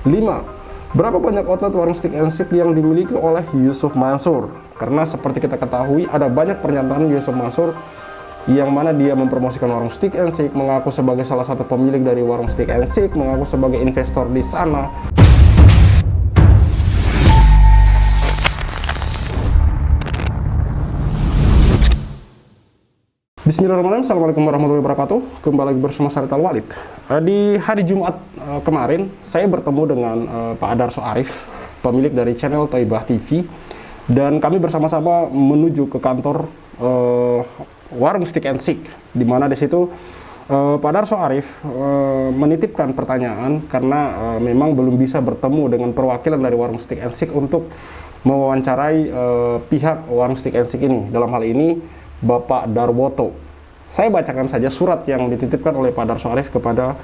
5. Berapa banyak outlet warung Steak and Shake yang dimiliki oleh Yusuf Mansur? Karena seperti kita ketahui ada banyak pernyataan Yusuf Mansur yang mana dia mempromosikan warung Steak and Shake, mengaku sebagai salah satu pemilik dari warung Steak and Shake, mengaku sebagai investor di sana. Bismillahirrahmanirrahim. Assalamualaikum warahmatullahi wabarakatuh. Kembali lagi bersama saya Tal Walid. Di hari Jumat kemarin saya bertemu dengan Pak Adarso Arif, pemilik dari channel Thaibah TV, dan kami bersama-sama menuju ke kantor warung Steak and Shake, di mana di situ Pak Adarso Arif menitipkan pertanyaan karena memang belum bisa bertemu dengan perwakilan dari warung Steak and Shake untuk mewawancarai pihak warung Steak and Shake ini. Dalam hal ini Bapak Darwoto. Saya bacakan saja surat yang dititipkan oleh Pak Adarso Arif kepada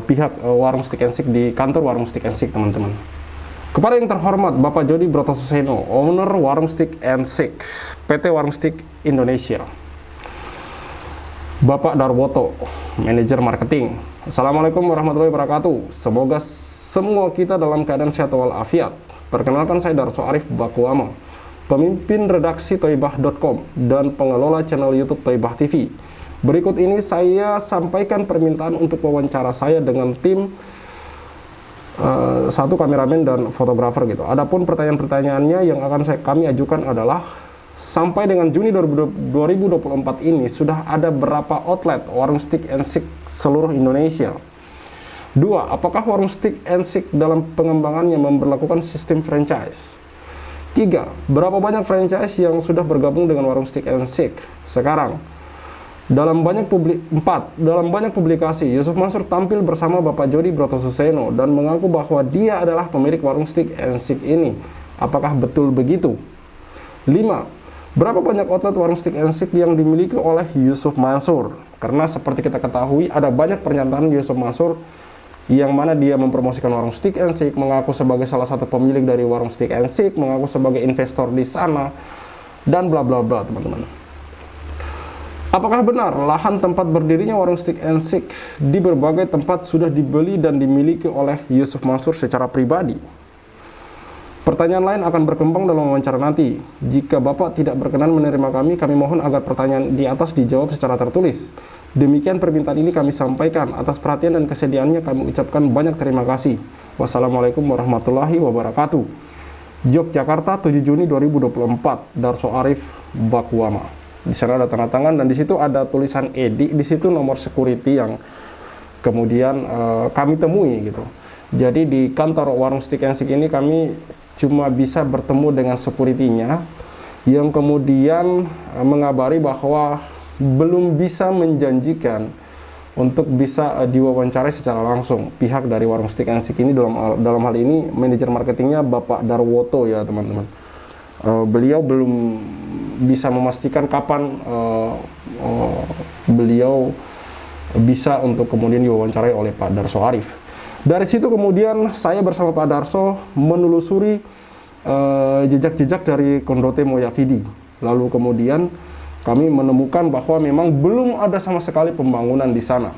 pihak warung Steak and Shake di kantor warung Steak and Shake, teman-teman. Kepada yang terhormat Bapak Jody Brotosuseno, owner warung Steak and Shake, PT Warung Steak Indonesia. Bapak Darwoto, manajer marketing. Assalamualaikum warahmatullahi wabarakatuh. Semoga semua kita dalam keadaan sehat walafiat. Perkenalkan, saya Darso Arif Bakuama, pemimpin redaksi Thaibah.com dan pengelola channel YouTube Thaibah TV. Berikut ini saya sampaikan permintaan untuk wawancara saya dengan tim satu kameramen dan fotografer gitu. Adapun pertanyaan-pertanyaannya yang akan kami ajukan adalah, sampai dengan Juni 2024 ini sudah ada berapa outlet warung Steak and Shake seluruh Indonesia? 2. Apakah warung Steak and Shake dalam pengembangannya memberlakukan sistem franchise? 3. Berapa banyak franchise yang sudah bergabung dengan warung Steak and Shake sekarang? 4. Dalam banyak publikasi, Yusuf Mansur tampil bersama Bapak Jody Brotosuseno dan mengaku bahwa dia adalah pemilik warung Steak and Shake ini. Apakah betul begitu? 5. Berapa banyak outlet warung Steak and Shake yang dimiliki oleh Yusuf Mansur? Karena seperti kita ketahui ada banyak pernyataan Yusuf Mansur yang mana dia mempromosikan warung Steak and Shake, mengaku sebagai salah satu pemilik dari warung Steak and Shake, mengaku sebagai investor di sana, dan bla bla bla, teman-teman. Apakah benar lahan tempat berdirinya warung Steak and Shake di berbagai tempat sudah dibeli dan dimiliki oleh Yusuf Mansur secara pribadi? Pertanyaan lain akan berkembang dalam wawancara nanti. Jika Bapak tidak berkenan menerima kami mohon agar pertanyaan di atas dijawab secara tertulis. Demikian permintaan ini kami sampaikan. Atas perhatian dan kesediaannya kami ucapkan banyak terima kasih. Wassalamualaikum warahmatullahi wabarakatuh. Yogyakarta, 7 Juni 2024. Darso Arif Bakuama. Di sana ada tanda tangan dan di situ ada tulisan Edi. Di situ nomor security yang kemudian kami temui gitu. Jadi di kantor warung Steak and Shake ini kami cuma bisa bertemu dengan security-nya yang kemudian mengabari bahwa belum bisa menjanjikan untuk bisa diwawancarai secara langsung pihak dari warung Steak and Shake ini. Dalam hal ini manajer marketingnya Bapak Darwoto ya, teman-teman. Beliau belum bisa memastikan kapan beliau bisa untuk kemudian diwawancarai oleh Pak Darso Arif. Dari situ kemudian saya bersama Pak Darso menelusuri jejak-jejak dari Kondote Moyavidi. Lalu kemudian kami menemukan bahwa memang belum ada sama sekali pembangunan di sana.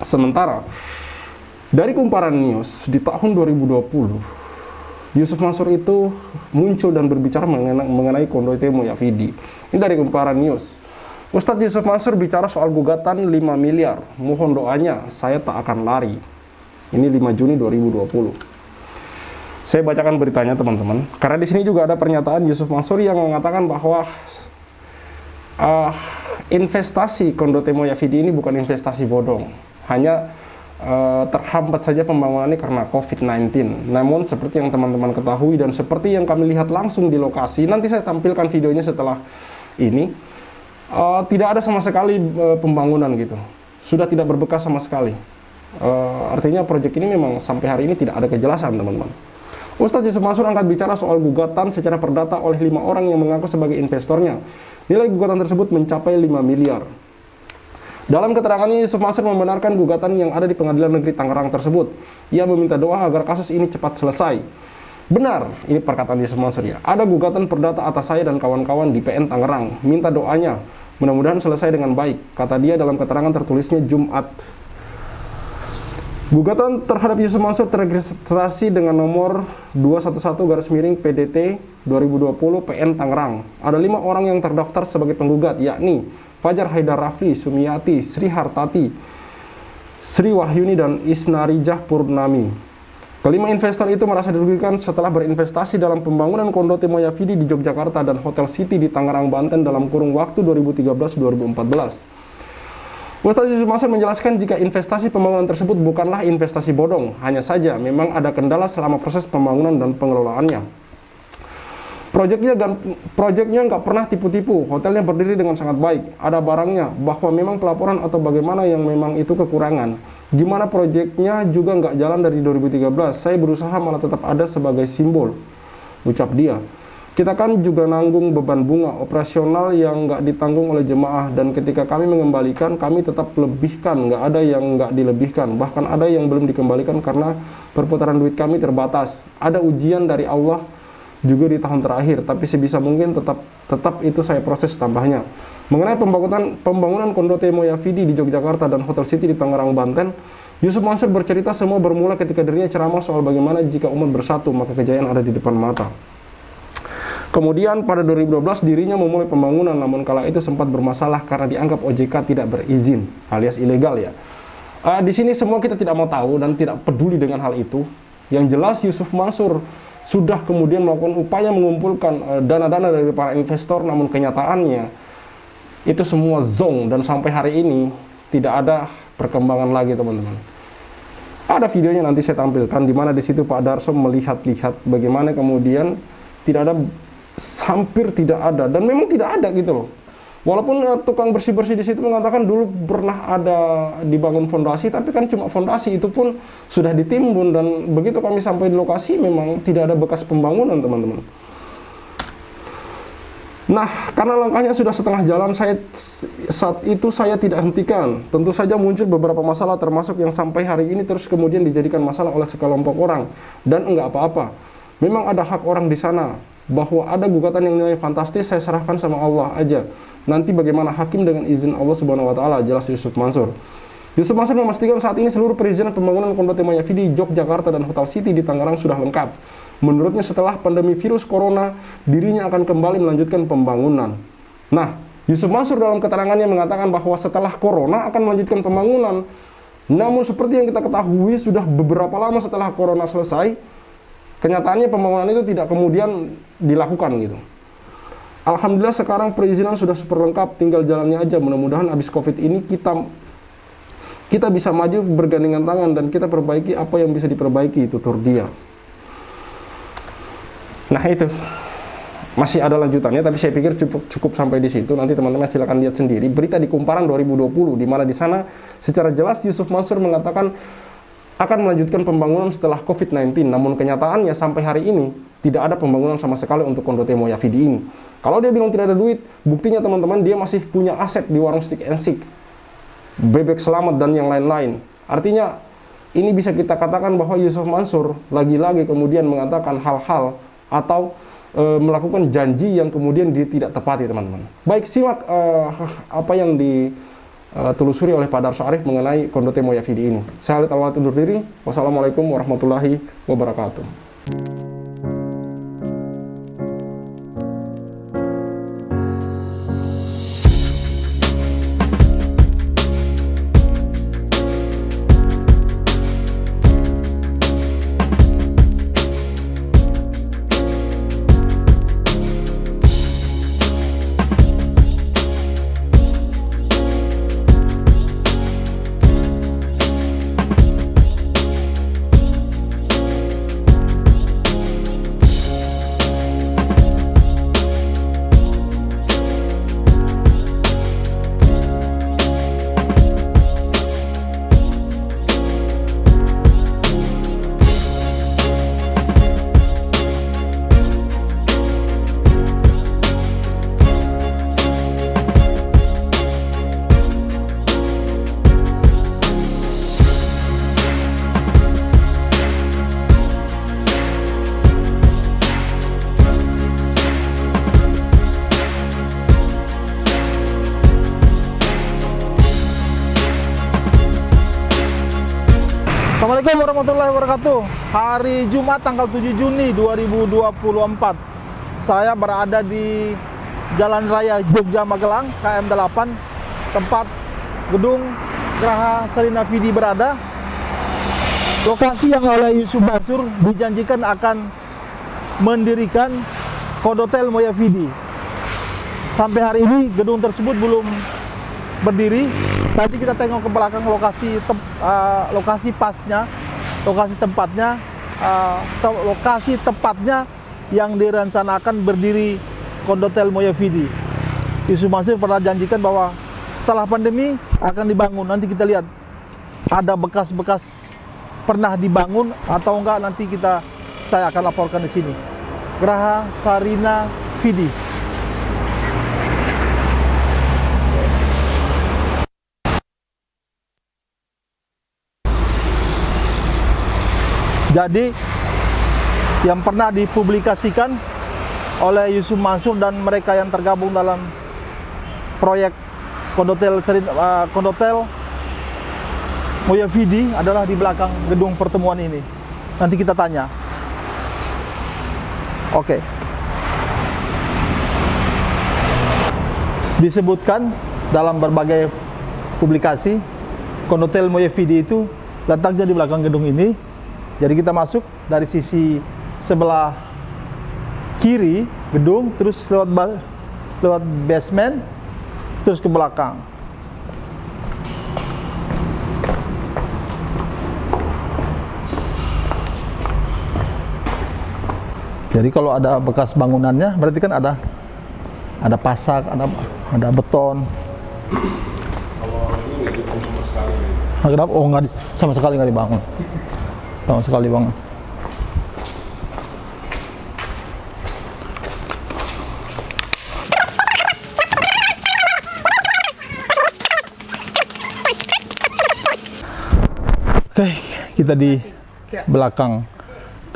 Sementara dari Kumparan News di tahun 2020, Yusuf Mansur itu muncul dan berbicara mengenai Kondote Moyavidi. Ini dari Kumparan News. Ustadz Yusuf Mansur bicara soal gugatan 5 miliar. Mohon doanya, saya tak akan lari. Ini 5 Juni 2020. Saya bacakan beritanya, teman-teman. Karena di sini juga ada pernyataan Yusuf Mansur yang mengatakan bahwa investasi Kondote Moyavidi ini bukan investasi bodong, hanya terhambat saja pembangunannya karena COVID-19. Namun seperti yang teman-teman ketahui dan seperti yang kami lihat langsung di lokasi, nanti saya tampilkan videonya setelah ini, tidak ada sama sekali pembangunan gitu, sudah tidak berbekas sama sekali. Artinya proyek ini memang sampai hari ini tidak ada kejelasan, teman-teman. Ustadz Yusuf Mansur angkat bicara soal gugatan secara perdata oleh 5 orang yang mengaku sebagai investornya. Nilai gugatan tersebut mencapai 5 miliar. Dalam keterangannya, Yusuf Mansur membenarkan gugatan yang ada di Pengadilan Negeri Tangerang tersebut. Ia meminta doa agar kasus ini cepat selesai. Benar, ini perkataan Yusuf Mansur ya. Ada gugatan perdata atas saya dan kawan-kawan di PN Tangerang. Minta doanya, mudah-mudahan selesai dengan baik, kata dia dalam keterangan tertulisnya Jumat Gugatan terhadap Yusuf Mansur terregistrasi dengan nomor 211-PDT 2020 PN Tangerang. Ada 5 orang yang terdaftar sebagai penggugat, yakni Fajar Haidar Rafli, Sumiati, Sri Hartati, Sri Wahyuni, dan Isnarijah Purnami. Kelima investor itu merasa dirugikan setelah berinvestasi dalam pembangunan kondote Moyavidi di Yogyakarta dan Hotel City di Tangerang, Banten dalam kurun waktu 2013-2014. Ustaz Yusuf Mansur menjelaskan jika investasi pembangunan tersebut bukanlah investasi bodong, hanya saja memang ada kendala selama proses pembangunan dan pengelolaannya. Proyeknya nggak pernah tipu-tipu, hotelnya berdiri dengan sangat baik, ada barangnya, bahwa memang pelaporan atau bagaimana yang memang itu kekurangan. Gimana proyeknya juga nggak jalan dari 2013, saya berusaha malah tetap ada sebagai simbol, ucap dia. Kita kan juga nanggung beban bunga operasional yang nggak ditanggung oleh jemaah, dan ketika kami mengembalikan, kami tetap lebihkan, nggak ada yang nggak dilebihkan, bahkan ada yang belum dikembalikan karena perputaran duit kami terbatas. Ada ujian dari Allah juga di tahun terakhir, tapi sebisa mungkin tetap itu saya proses tambahnya. Mengenai pembangunan kondote Moyavidi di Yogyakarta dan Hotel City di Tangerang, Banten, Yusuf Mansur bercerita semua bermula ketika dirinya ceramah soal bagaimana jika umat bersatu maka kejayaan ada di depan mata. Kemudian pada 2012 dirinya memulai pembangunan, namun kala itu sempat bermasalah karena dianggap OJK tidak berizin alias ilegal ya. Di sini semua kita tidak mau tahu dan tidak peduli dengan hal itu. Yang jelas Yusuf Mansur sudah kemudian melakukan upaya mengumpulkan dana-dana dari para investor, namun kenyataannya itu semua zong dan sampai hari ini tidak ada perkembangan lagi, teman-teman. Ada videonya nanti saya tampilkan di mana di situ Pak Darso melihat-lihat bagaimana kemudian tidak ada, hampir tidak ada, dan memang tidak ada gitu loh. Walaupun tukang bersih-bersih di situ mengatakan dulu pernah ada dibangun fondasi, tapi kan cuma fondasi, itu pun sudah ditimbun, dan begitu kami sampai di lokasi memang tidak ada bekas pembangunan, teman-teman. Nah, karena langkahnya sudah setengah jalan, saat itu saya tidak hentikan. Tentu saja muncul beberapa masalah, termasuk yang sampai hari ini terus kemudian dijadikan masalah oleh sekelompok orang, dan enggak apa-apa. Memang ada hak orang di sana. Bahwa ada gugatan yang nilai fantastis, saya serahkan sama Allah aja. Nanti bagaimana hakim dengan izin Allah Subhanahu wa taala, jelas Yusuf Mansur. Yusuf Mansur memastikan saat ini seluruh perizinan pembangunan kondote Moyavidi di Yogyakarta dan Hotel City di Tangerang sudah lengkap. Menurutnya setelah pandemi virus corona, dirinya akan kembali melanjutkan pembangunan. Nah, Yusuf Mansur dalam keterangannya mengatakan bahwa setelah corona akan melanjutkan pembangunan. Namun seperti yang kita ketahui, sudah beberapa lama setelah corona selesai, kenyataannya pembangunan itu tidak kemudian dilakukan gitu. Alhamdulillah sekarang perizinan sudah super lengkap, tinggal jalannya aja. Mudah-mudahan habis Covid ini kita bisa maju bergandengan tangan dan kita perbaiki apa yang bisa diperbaiki, tutur dia. Nah itu masih ada lanjutannya, tapi saya pikir cukup sampai di situ. Nanti teman-teman silakan lihat sendiri berita di Kumparan 2020, di mana di sana secara jelas Yusuf Mansur mengatakan akan melanjutkan pembangunan setelah COVID-19, namun kenyataannya sampai hari ini tidak ada pembangunan sama sekali untuk kondote Moyavidi ini. Kalau dia bilang tidak ada duit, buktinya teman-teman dia masih punya aset di warung Stick and Stick, Bebek Selamat, dan yang lain-lain. Artinya ini bisa kita katakan bahwa Yusuf Mansur lagi-lagi kemudian mengatakan hal-hal atau melakukan janji yang kemudian dia tidak tepati, teman-teman. Baik, simak apa yang ditelusuri oleh Pak Darso Arif mengenai kondote Moyavidi ini. Saya Khalid Al-Walid undur diri. Wassalamualaikum warahmatullahi wabarakatuh. Assalamualaikum warahmatullahi wabarakatuh. Hari Jumat tanggal 7 Juni 2024. Saya berada di Jalan Raya Jogja Magelang KM 8, tempat gedung Geraha Sarinah Fidi berada. Lokasi yang oleh Yusuf Mansur dijanjikan akan mendirikan Kondotel Moya Fidi. Sampai hari ini gedung tersebut belum berdiri. Nanti kita tengok ke belakang lokasi pasnya, lokasi tempatnya yang direncanakan berdiri Kondotel Moya Fidi. Yusuf Mansur pernah janjikan bahwa setelah pandemi akan dibangun. Nanti kita lihat ada bekas-bekas pernah dibangun atau enggak, nanti saya akan laporkan di sini. Geraha Sarinah Fidi. Jadi yang pernah dipublikasikan oleh Yusuf Mansur dan mereka yang tergabung dalam proyek Kondotel Moya Fidi adalah di belakang gedung pertemuan ini. Nanti kita tanya. Oke. Disebutkan dalam berbagai publikasi, Kondotel Moya Fidi itu letaknya di belakang gedung ini. Jadi kita masuk dari sisi sebelah kiri gedung, terus lewat basement, terus ke belakang. Jadi kalau ada bekas bangunannya, berarti kan ada pasak, ada beton. Kalau ini dibangun sama sekali. Kenapa? Oh, sama sekali nggak dibangun. Sama sekali banget. Oke, kita di belakang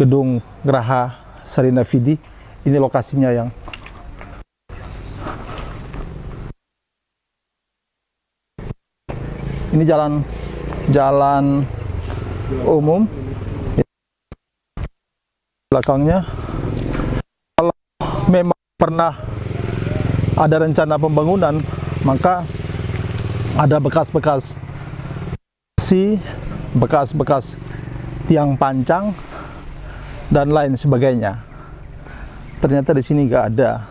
gedung Geraha Sarinah Fidi. Ini lokasinya yang ini jalan umum. Belakangnya, kalau memang pernah ada rencana pembangunan, maka ada bekas-bekas tiang pancang dan lain sebagainya. Ternyata di sini nggak ada.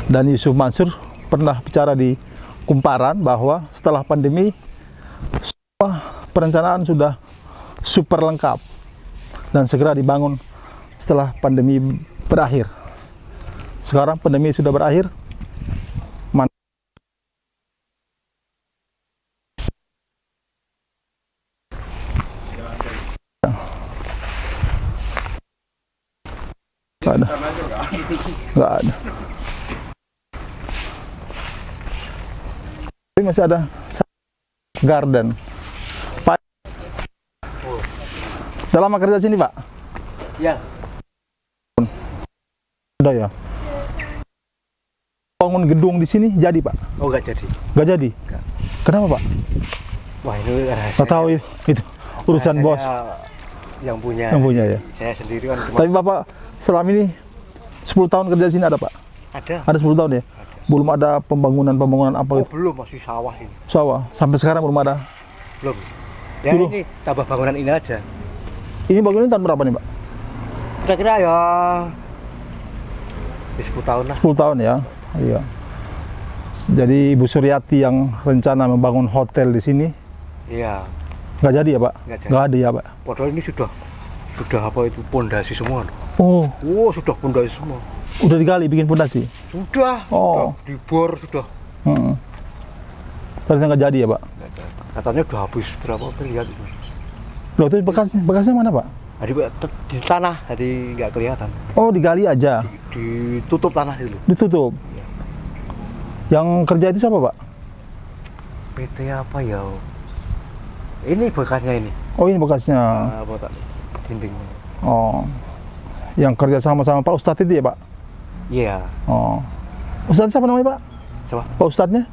Dan Yusuf Mansur pernah bicara di Kumparan bahwa setelah pandemi semua perencanaan sudah super lengkap dan segera dibangun setelah pandemi berakhir. Sekarang pandemi sudah berakhir. Nggak ada. Ini masih ada garden. Udah lama kerja sini, Pak? Ya. Udah ya. Bangun gedung di sini jadi, Pak? Oh, nggak jadi. Nggak jadi? Nggak. Kenapa, Pak? Wah, ini rahasia. Nggak tahu ya, itu urusan bos. Yang punya. Yang punya ya. Saya sendiri kan cuma. Tapi Bapak selama ini 10 tahun kerja di sini ada, Pak? Ada. Ada 10 tahun ya? Ada. Belum ada pembangunan apa Oh, gitu? belum, masih sawah ini. Sawah. Sampai sekarang belum ada. Belum. Ya Dulu. ini tambah bangunan ini aja. Ini bangunan tahun berapa nih, Pak? Kira-kira ya 10 tahun lah. 10 tahun ya. Iya. Jadi Ibu Suryati yang rencana membangun hotel di sini Iya. nggak jadi ya, Pak? Nggak jadi. Nggak ada ya, Pak? Padahal ini sudah apa itu pondasi semua. Oh, Oh, sudah pondasi semua. udah digali bikin pondasi? Sudah. Oh. Sudah dibor sudah. Ternyata nggak jadi ya, Pak? Nggak ada. Katanya udah habis berapa lihat itu. Loh, itu bekasnya mana, Pak? Di tanah, jadi nggak kelihatan. Oh, digali aja. Ditutup tanah dulu. Ditutup. Yang kerja itu siapa, Pak? PT apa ya? Ini bekasnya ini. Oh, ini bekasnya. Apa tak? Dinding. Oh. Yang kerja sama-sama Pak Ustadz itu ya, Pak? Iya. Oh. Ustadz siapa namanya, Pak? Coba. Pak Ustadznya?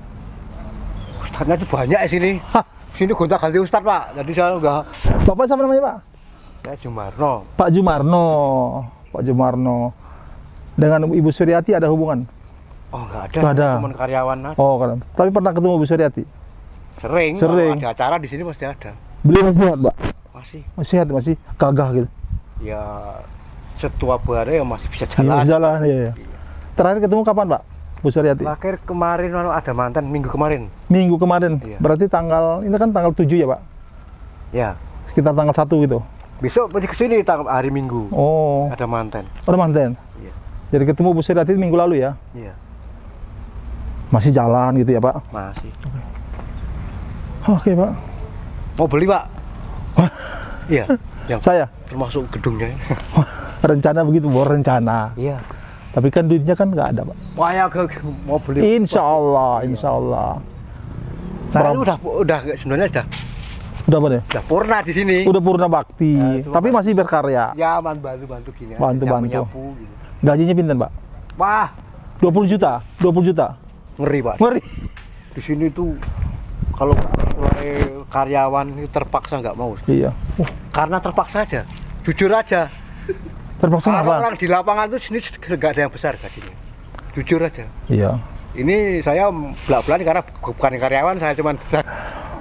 Ustadznya itu banyak di sini. Hah, sini gonta-ganti Ustadz Pak. Jadi saya enggak. Bapak siapa namanya Pak? Saya Jumarno. Pak Jumarno. Pak Jumarno. Dengan Ibu Suryati ada hubungan? Oh enggak ada. Nggak ada. Teman karyawan aja. Oh, kan. Tapi pernah ketemu Ibu Suryati? Sering. Sering. Kalau ada acara di sini pasti ada. Beliau masih sehat, Pak? Masih. Masih sehat, masih gagah gitu. Ya setua bare ya masih bisa Iya, jalan. masih jalan ya. Terakhir ketemu kapan, Pak? Bu Suryati? Terakhir kemarin ada mantan minggu kemarin. Minggu kemarin. Iya. Berarti ini kan tanggal 7 ya, Pak? Ya. Sekitar tanggal 1 gitu. Besok masih kesini hari Minggu. Oh. Ada mantan. Ada manten. Iya. Jadi ketemu Bu Suryati minggu lalu ya? Iya. Masih jalan gitu ya, Pak? Masih. Oke, Pak. Mau beli Pak? Iya. Yang Saya termasuk gedungnya. rencana begitu, rencana. Iya. Tapi kan duitnya kan nggak ada, Pak. Wah ya mau beli. Insya Allah, insya Allah. Saya udah sebenarnya Udah apa nih? udah purna di sini. Udah purna bakti, Ya, cuma tapi masih berkarya. Ya bantu gini. aja, Bantu-bantu. nyapu-nyapu gitu. Gajinya pinten, Pak? Wah, 20 juta, 20 juta. ngeri Pak. Ngeri. Di sini tuh kalau mulai karyawan itu terpaksa nggak mau. Iya. Karena terpaksa aja. Jujur aja. Terpaksa Kalau apa? orang di lapangan tuh sini nggak ada yang besar gajinya. Jujur aja. Iya. Ini saya belak-belakan karena bukan karyawan, saya cuman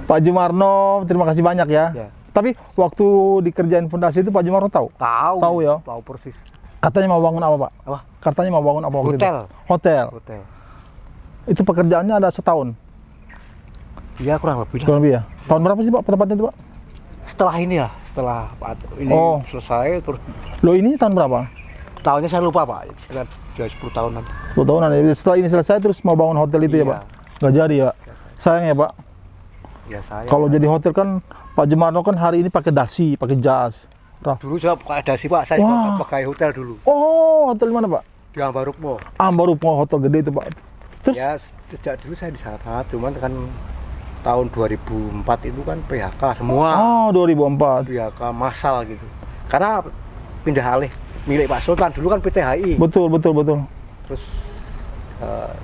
Pak Jumarno, terima kasih banyak ya. Ya. Tapi waktu dikerjain fondasi itu Pak Jumarno tahu? tahu. Tahu ya. Tahu persis. Katanya mau bangun apa, Pak? Apa? Katanya mau bangun apa waktu Hotel. itu? Hotel. Hotel. Itu pekerjaannya ada setahun, Iya kurang lebih lah. kurang lebih ya. Tahun berapa sih, Pak, tepatnya itu, Pak? Setelah ini ya, setelah ini Oh. selesai terus Loh, ini tahun berapa? tahunnya saya lupa Pak, sekitar 10 tahunan. 10 tahunan ya. Setelah ini selesai terus mau bangun hotel itu ya, Iya. Pak? Nggak jadi ya, Pak? Sayang ya, Pak. Ya saya. Kalau jadi hotel kan Pak Jumarno kan hari ini pakai dasi, pakai jas. Dulu saya ada sih Pak, saya Wah. juga pakai hotel dulu Oh, hotel di mana, Pak? di Ambarukmo. Baru mau hotel gede itu, Pak. Terus Ya sejak dulu saya di sana, cuman kan tahun 2004 itu kan PHK semua. oh, 2004. PHK massal gitu. Karena pindah alih milik Pak Sultan dulu kan PTHI. Betul. Terus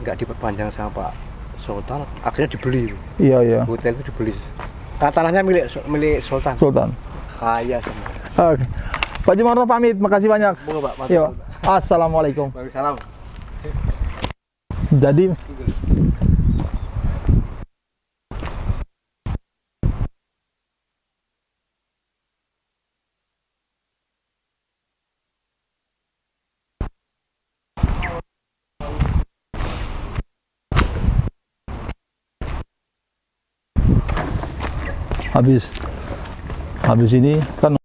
nggak diperpanjang sama Pak Sultan, akhirnya dibeli. Iya. Hotel itu dibeli. Tanahnya milik Sultan. Sultan. Kaya semua. Oke. Pak Jumarno pamit, makasih banyak. Monggo Pak. Iya. Assalamualaikum. Waalaikumsalam. Jadi habis ini kan